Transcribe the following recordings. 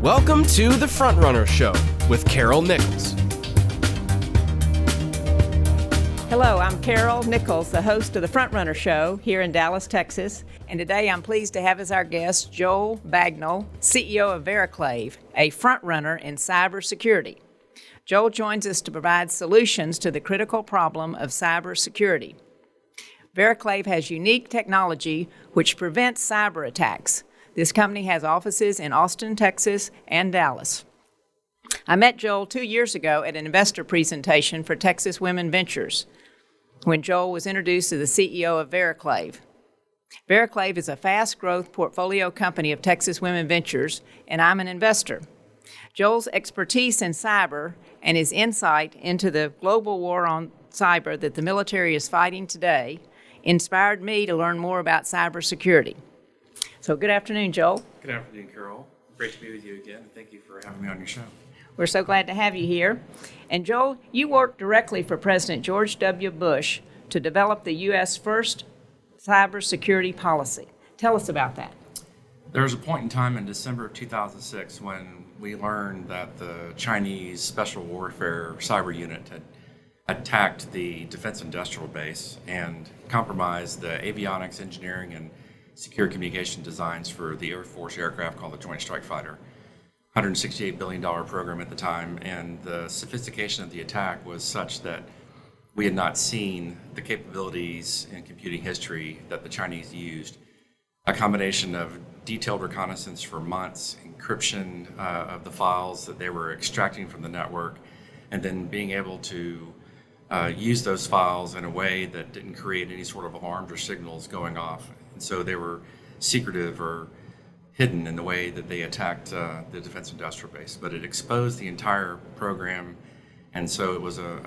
Welcome to The Frontrunner Show with Carol Nichols. Hello, I'm Carol Nichols, the host of The Frontrunner Show here in Dallas, Texas. And today I'm pleased to have as our guest Joel Bagnal, CEO of Vericlave, a frontrunner in cybersecurity. Joel joins us to provide solutions to the critical problem of cybersecurity. Vericlave has unique technology which prevents cyber attacks. This company has offices in Austin, Texas, and Dallas. I met Joel 2 years ago at an investor presentation for Texas Women Ventures when Joel was introduced as the CEO of Vericlave. Vericlave is a fast-growth portfolio company of Texas Women Ventures, and I'm an investor. Joel's expertise in cyber and his insight into the global war on cyber that the military is fighting today inspired me to learn more about cybersecurity. So good afternoon, Joel. Good afternoon, Carol. Great to be with you again. Thank you for having me on your show. We're so glad to have you here. And Joel, you worked directly for President George W. Bush to develop the U.S. first cybersecurity policy. Tell us about that. There was a point in time in December of 2006 when we learned that the Chinese Special Warfare Cyber Unit had attacked the Defense Industrial Base and compromised the avionics, engineering, and secure communication designs for the Air Force aircraft called the Joint Strike Fighter. $168 billion program at the time, and the sophistication of the attack was such that we had not seen the capabilities in computing history that the Chinese used. A combination of detailed reconnaissance for months, encryption of the files that they were extracting from the network, and then being able to use those files in a way that didn't create any sort of alarms or signals going off. And so they were secretive or hidden in the way that they attacked the Defense Industrial Base. But it exposed the entire program, and so it was an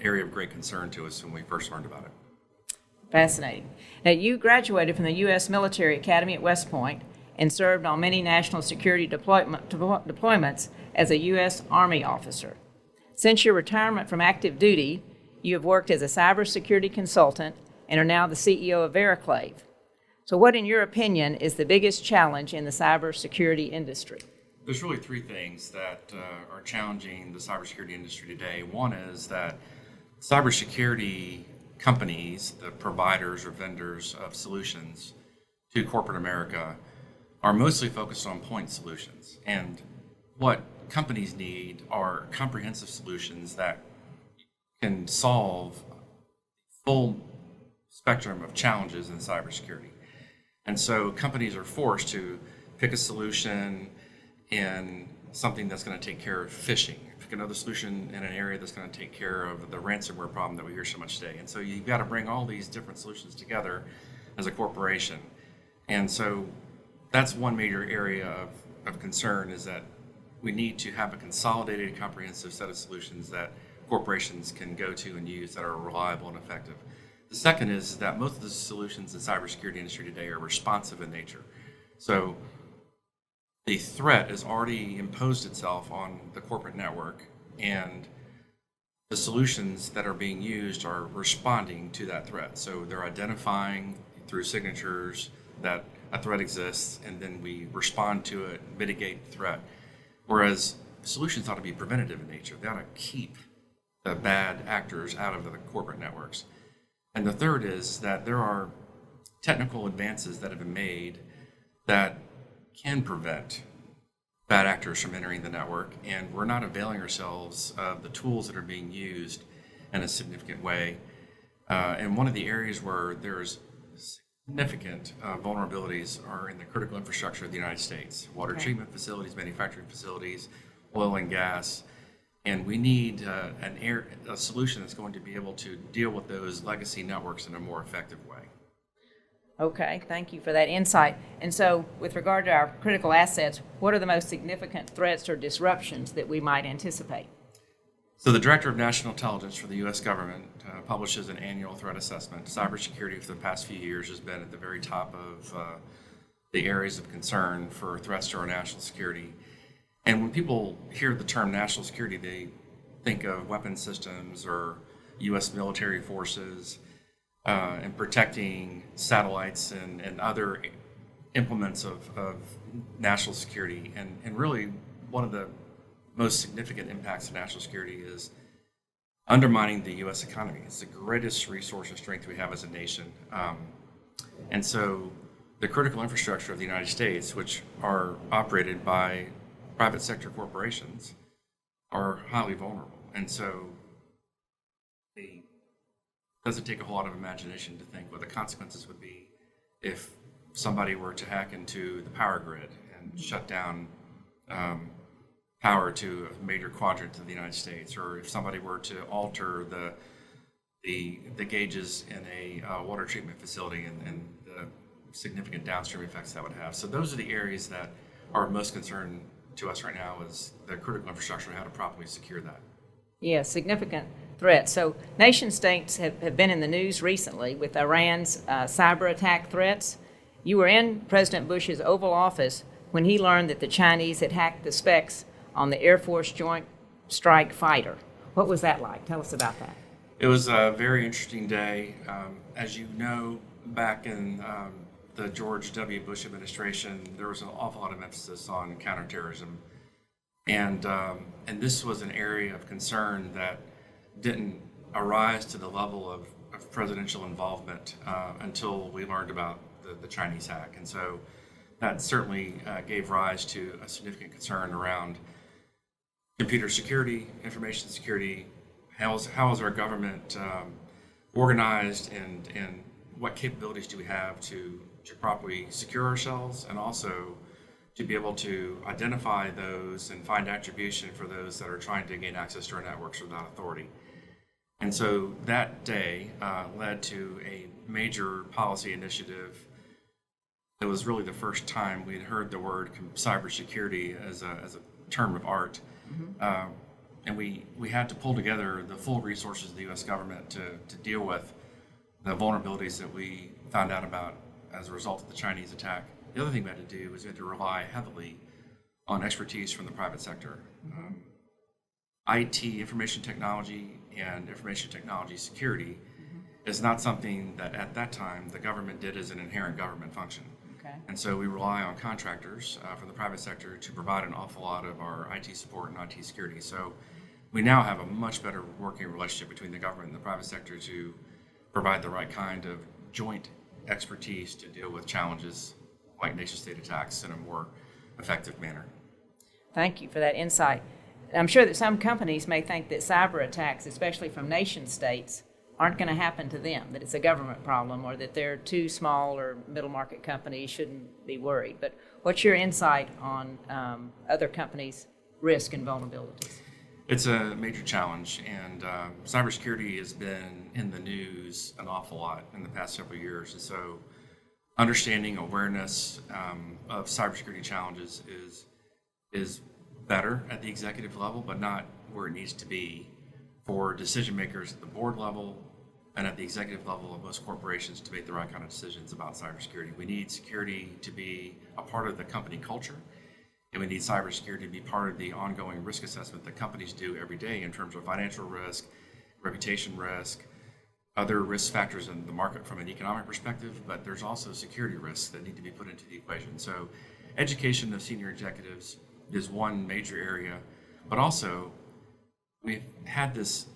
area of great concern to us when we first learned about it. Fascinating. Now, you graduated from the U.S. Military Academy at West Point and served on many national security deployments as a U.S. Army officer. Since your retirement from active duty, you have worked as a cybersecurity consultant and are now the CEO of Vericlave. So what, in your opinion, is the biggest challenge in the cybersecurity industry? There's really three things that are challenging the cybersecurity industry today. One is that cybersecurity companies, the providers or vendors of solutions to corporate America, are mostly focused on point solutions. And what companies need are comprehensive solutions that can solve full spectrum of challenges in cybersecurity. And so companies are forced to pick a solution in something that's going to take care of phishing, pick another solution in an area that's going to take care of the ransomware problem that we hear so much today. And so you've got to bring all these different solutions together as a corporation. And so that's one major area of concern, is that we need to have a consolidated, comprehensive set of solutions that corporations can go to and use that are reliable and effective. The second is that most of the solutions in the cybersecurity industry today are responsive in nature. So the threat has already imposed itself on the corporate network, and the solutions that are being used are responding to that threat. So they're identifying through signatures that a threat exists, and then we respond to it, mitigate the threat. Whereas solutions ought to be preventative in nature. They ought to keep the bad actors out of the corporate networks. And the third is that there are technical advances that have been made that can prevent bad actors from entering the network, and we're not availing ourselves of the tools that are being used in a significant way. And one of the areas where there's significant vulnerabilities are in the critical infrastructure of the United States: water treatment facilities, manufacturing facilities, oil and gas. And we need a solution that's going to be able to deal with those legacy networks in a more effective way. Okay, thank you for that insight. And so with regard to our critical assets, what are the most significant threats or disruptions that we might anticipate? So the Director of National Intelligence for the U.S. government publishes an annual threat assessment. Cybersecurity for the past few years has been at the very top of the areas of concern for threats to our national security. And when people hear the term national security, they think of weapon systems or U.S. military forces and protecting satellites and other implements of national security. And really, one of the most significant impacts of national security is undermining the U.S. economy. It's the greatest resource and strength we have as a nation. And so the critical infrastructure of the United States, which are operated by private sector corporations, are highly vulnerable. And so it doesn't take a whole lot of imagination to think what the consequences would be if somebody were to hack into the power grid and shut down power to a major quadrant of the United States, or if somebody were to alter the gauges in a water treatment facility and the significant downstream effects that would have. So those are the areas that are most concerned to us right now, is the critical infrastructure and how to properly secure that. Yeah, significant threats. So nation states have been in the news recently with Iran's cyber attack threats. You were in President Bush's Oval Office when he learned that the Chinese had hacked the specs on the Air Force Joint Strike Fighter. What was that like? Tell us about that. It was a very interesting day. As you know, back in the George W. Bush administration, there was an awful lot of emphasis on counterterrorism. And this was an area of concern that didn't arise to the level of presidential involvement until we learned about the Chinese hack. And so that certainly gave rise to a significant concern around computer security, information security. How is our government organized, and what capabilities do we have to properly secure ourselves, and also to be able to identify those and find attribution for those that are trying to gain access to our networks without authority. And so that day led to a major policy initiative. It was really the first time we had heard the word cybersecurity as a term of art. Mm-hmm. And we had to pull together the full resources of the U.S. government to deal with the vulnerabilities that we found out about as a result of the Chinese attack. The other thing we had to do was we had to rely heavily on expertise from the private sector. IT, information technology, and information technology security is not something that at that time the government did as an inherent government function. Okay. And so we rely on contractors from the private sector to provide an awful lot of our IT support and IT security. So we now have a much better working relationship between the government and the private sector to provide the right kind of joint expertise to deal with challenges like nation-state attacks in a more effective manner. Thank you for that insight. I'm sure that some companies may think that cyber attacks, especially from nation states, aren't going to happen to them, that it's a government problem, or that they're too small or middle market companies shouldn't be worried. But what's your insight on other companies' risk and vulnerabilities? It's a major challenge, and cybersecurity has been in the news an awful lot in the past several years. And so understanding awareness of cybersecurity challenges is better at the executive level, but not where it needs to be for decision makers at the board level and at the executive level of most corporations to make the right kind of decisions about cybersecurity. We need security to be a part of the company culture, and we need cybersecurity to be part of the ongoing risk assessment that companies do every day in terms of financial risk, reputation risk, other risk factors in the market from an economic perspective, but there's also security risks that need to be put into the equation. So education of senior executives is one major area, but also we've had this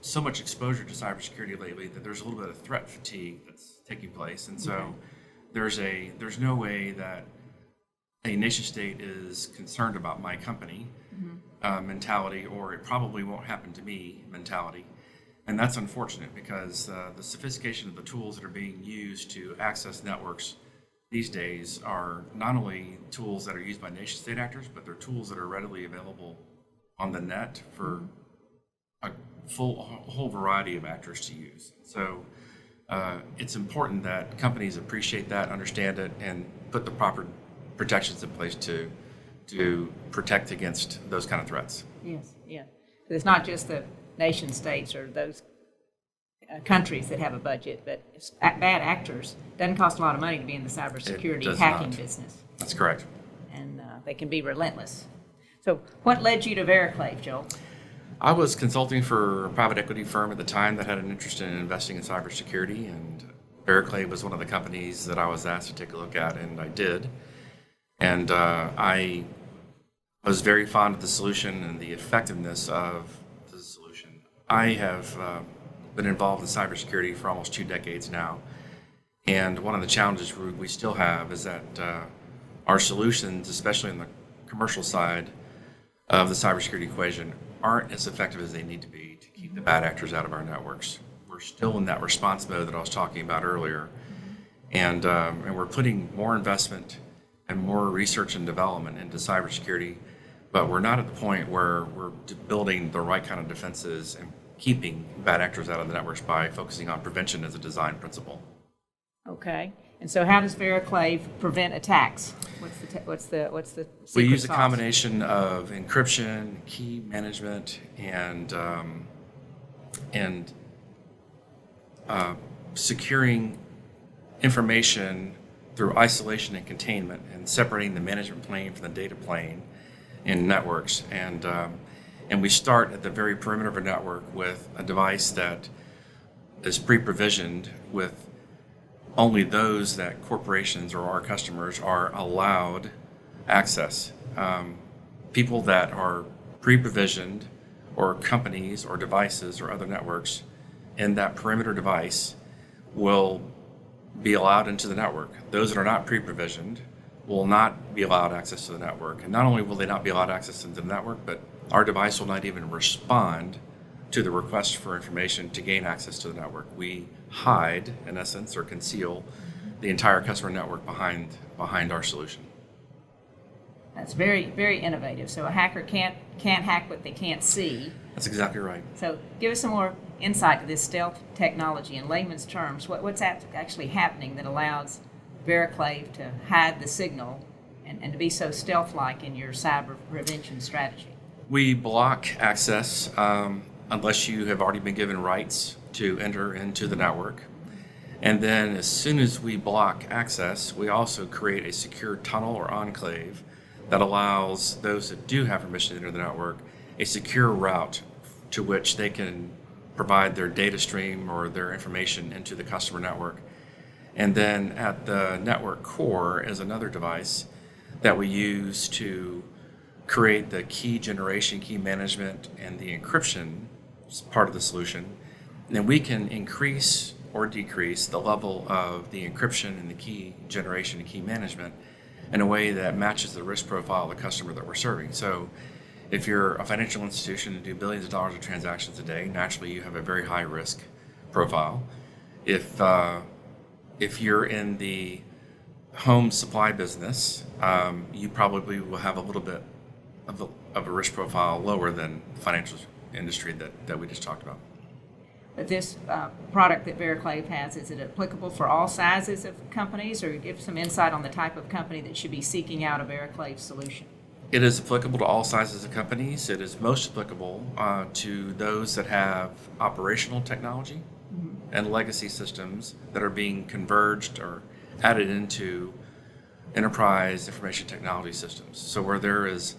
so much exposure to cybersecurity lately that there's a little bit of threat fatigue that's taking place. And so there's no way that a nation state is concerned about my company mentality, or it probably won't happen to me mentality. And that's unfortunate, because the sophistication of the tools that are being used to access networks these days are not only tools that are used by nation state actors, but they're tools that are readily available on the net for a whole variety of actors to use. So it's important that companies appreciate that, understand it, and put the proper protections in place to protect against those kind of threats. Yes, yeah. It's not just the nation states or those countries that have a budget, but bad actors. Doesn't cost a lot of money to be in the cybersecurity hacking business. That's correct. And they can be relentless. So what led you to Vericlave, Joel? I was consulting for a private equity firm at the time that had an interest in investing in cybersecurity, and Vericlave was one of the companies that I was asked to take a look at, and I did. And I was very fond of the solution and the effectiveness of the solution. I have been involved in cybersecurity for almost 2 decades now. And one of the challenges we still have is that our solutions, especially on the commercial side of the cybersecurity equation, aren't as effective as they need to be to keep the bad actors out of our networks. We're still in that response mode that I was talking about earlier. And we're putting more investment and more research and development into cybersecurity, but we're not at the point where we're building the right kind of defenses and keeping bad actors out of the networks by focusing on prevention as a design principle. Okay. And so how does Vericlave prevent attacks? What's the We secret use a sauce? combination of encryption, key management, and securing information through isolation and containment, and separating the management plane from the data plane in networks. And we start at the very perimeter of a network with a device that is pre-provisioned with only those that corporations or our customers are allowed access. People that are pre-provisioned, or companies or devices or other networks in that perimeter device, will be allowed into the network. Those that are not pre-provisioned will not be allowed access to the network. And not only will they not be allowed access into the network, but our device will not even respond to the request for information to gain access to the network. We hide, in essence, or conceal the entire customer network behind our solution. That's very, very innovative. So a hacker can't hack what they can't see. That's exactly right. So give us some more insight to this stealth technology in layman's terms. What's actually happening that allows Vericlave to hide the signal and to be so stealth-like in your cyber prevention strategy? We block access unless you have already been given rights to enter into the network. And then as soon as we block access, we also create a secure tunnel or enclave that allows those that do have permission to enter the network a secure route to which they can provide their data stream or their information into the customer network. And then at the network core is another device that we use to create the key generation, key management, and the encryption part of the solution. And then we can increase or decrease the level of the encryption and the key generation and key management in a way that matches the risk profile of the customer that we're serving. So if you're a financial institution and do billions of dollars of transactions a day, naturally you have a very high risk profile. If you're in the home supply business, you probably will have a little bit of a risk profile lower than the financial industry that we just talked about. But this product that Vericlave has, is it applicable for all sizes of companies, or give some insight on the type of company that should be seeking out a Vericlave solution? It is applicable to all sizes of companies. It is most applicable to those that have operational technology and legacy systems that are being converged or added into enterprise information technology systems. So where there is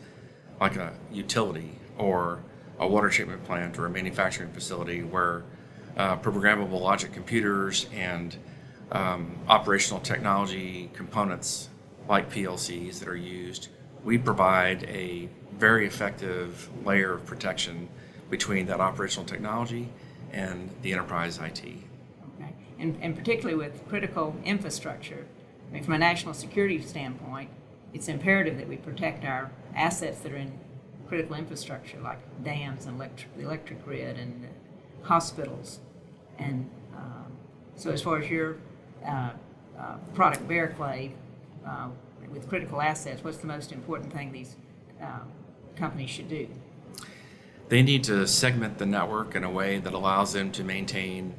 like a utility or a water treatment plant or a manufacturing facility where programmable logic computers and operational technology components like PLCs that are used, we provide a very effective layer of protection between that operational technology and the enterprise IT. Okay. And particularly with critical infrastructure, I mean, from a national security standpoint, it's imperative that we protect our assets that are in critical infrastructure, like dams and the electric grid and hospitals. And so as far as your product, Vericlave, with critical assets, what's the most important thing these companies should do? They need to segment the network in a way that allows them to maintain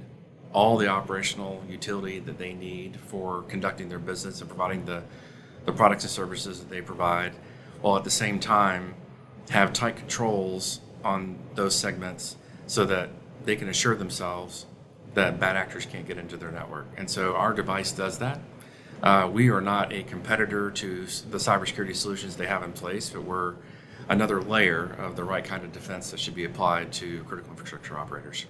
all the operational utility that they need for conducting their business and providing the products and services that they provide, while at the same time have tight controls on those segments so that they can assure themselves that bad actors can't get into their network. And so our device does that. We are not a competitor to the cybersecurity solutions they have in place, but we're another layer of the right kind of defense that should be applied to critical infrastructure operators.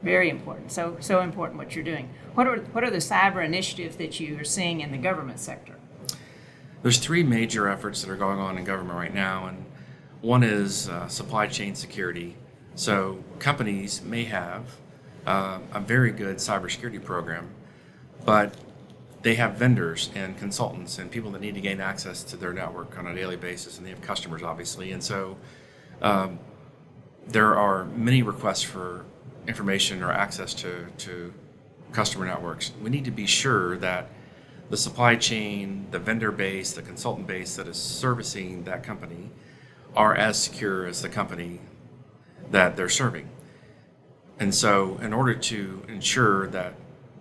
Very important. So important what you're doing. What are the cyber initiatives that you are seeing in the government sector? There's three major efforts that are going on in government right now, and one is supply chain security. So companies may have a very good cybersecurity program, but they have vendors and consultants and people that need to gain access to their network on a daily basis, and they have customers, obviously. And so there are many requests for information or access to customer networks. We need to be sure that the supply chain, the vendor base, the consultant base that is servicing that company are as secure as the company that they're serving. And so in order to ensure that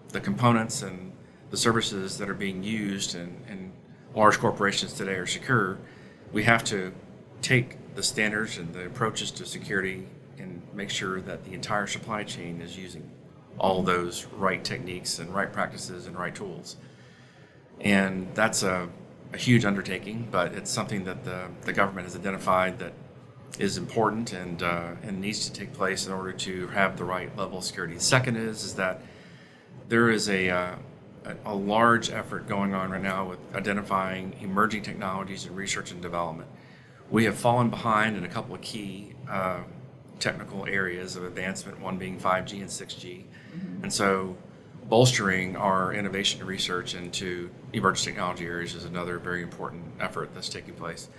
the components and the services that are being used in large corporations today are secure, we have to take the standards and the approaches to security and make sure that the entire supply chain is using all those right techniques and right practices and right tools. And that's a huge undertaking, but it's something that the government has identified that is important and needs to take place in order to have the right level of security. The second is that there is a large effort going on right now with identifying emerging technologies in research and development. We have fallen behind in a couple of key technical areas of advancement, one being 5G and 6G. Mm-hmm. And so bolstering our innovation and research into emerging technology areas is another very important effort that's taking place.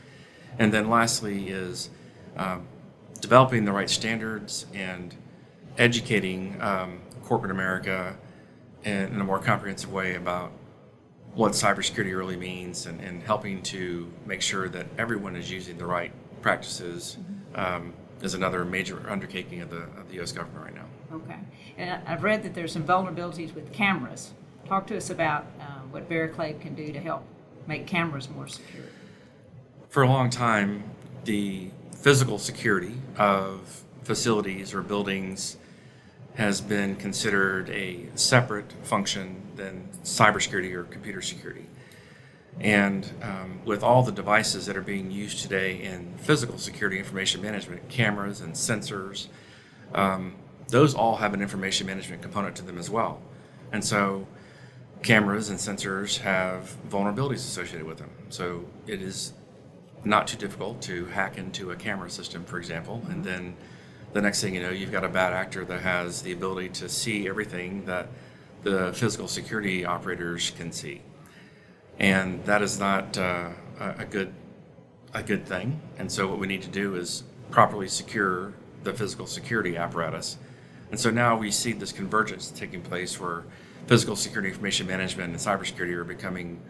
And then lastly is developing the right standards and educating corporate America in a more comprehensive way about what cybersecurity really means and helping to make sure that everyone is using the right practices is another major undertaking of the U.S. government right now. Okay. And I've read that there's some vulnerabilities with cameras. Talk to us about what Vericlave can do to help make cameras more secure. For a long time, the physical security of facilities or buildings has been considered a separate function than cybersecurity or computer security. And with all the devices that are being used today in physical security information management, cameras and sensors, those all have an information management component to them as well. And so cameras and sensors have vulnerabilities associated with them. So it is not too difficult to hack into a camera system, for example, and then the next thing you know, you've got a bad actor that has the ability to see everything that the physical security operators can see. And that is not a good thing. And so what we need to do is properly secure the physical security apparatus. And so now we see this convergence taking place where physical security information management and cybersecurity are becoming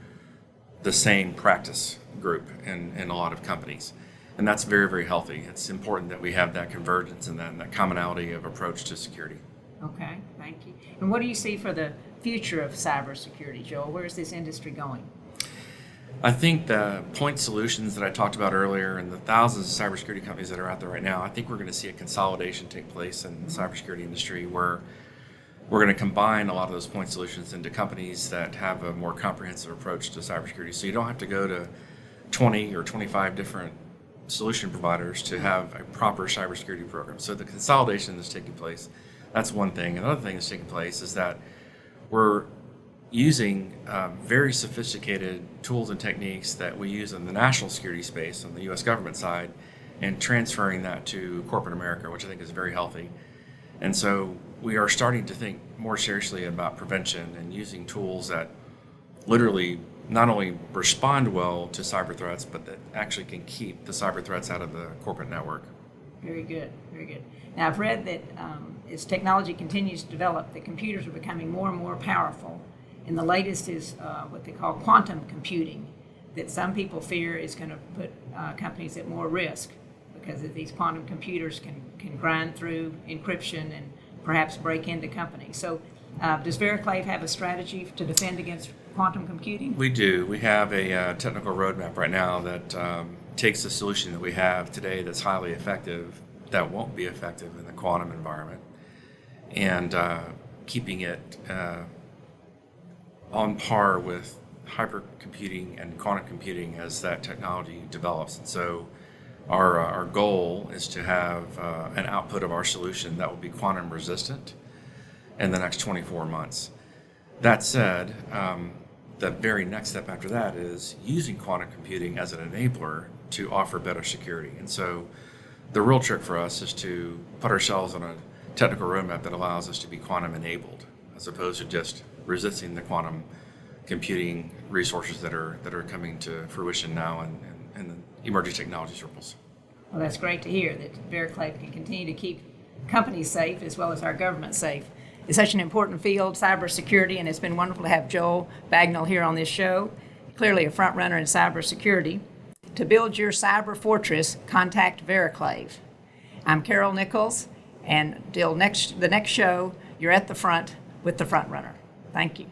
the same practice group in a lot of companies. And that's very, very healthy. It's important that we have that convergence and that commonality of approach to security. Okay, thank you. And what do you see for the future of cybersecurity, Joel? Where is this industry going? I think the point solutions that I talked about earlier and the thousands of cybersecurity companies that are out there right now, I think we're going to see a consolidation take place in the cybersecurity industry where we're going to combine a lot of those point solutions into companies that have a more comprehensive approach to cybersecurity. So you don't have to go to 20 or 25 different solution providers to have a proper cybersecurity program. So the consolidation that's taking place, that's one thing. Another thing that's taking place is that we're using very sophisticated tools and techniques that we use in the national security space on the U.S. government side and transferring that to corporate America, which I think is very healthy. And so we are starting to think more seriously about prevention and using tools that literally not only respond well to cyber threats, but that actually can keep the cyber threats out of the corporate network. Very good, very good. Now I've read that as technology continues to develop, the computers are becoming more and more powerful. And the latest is what they call quantum computing, that some people fear is going to put companies at more risk because of these quantum computers can grind through encryption and perhaps break into companies. So does Vericlave have a strategy to defend against quantum computing? We do. We have a technical roadmap right now that takes the solution that we have today that's highly effective, that won't be effective in the quantum environment, and keeping it on par with hypercomputing and quantum computing as that technology develops. And so our goal is to have an output of our solution that will be quantum resistant in the next 24 months. That said, the very next step after that is using quantum computing as an enabler to offer better security. And so the real trick for us is to put ourselves on a technical roadmap that allows us to be quantum enabled, as opposed to just resisting the quantum computing resources that are coming to fruition now in the emerging technology circles. Well, that's great to hear that Vericlave can continue to keep companies safe as well as our government safe. It's such an important field, cybersecurity, and it's been wonderful to have Joel Bagnal here on this show, clearly a front runner in cybersecurity. To build your cyber fortress, contact Vericlave. I'm Carol Nichols, and till the next show, you're at the front with the front runner. Thank you.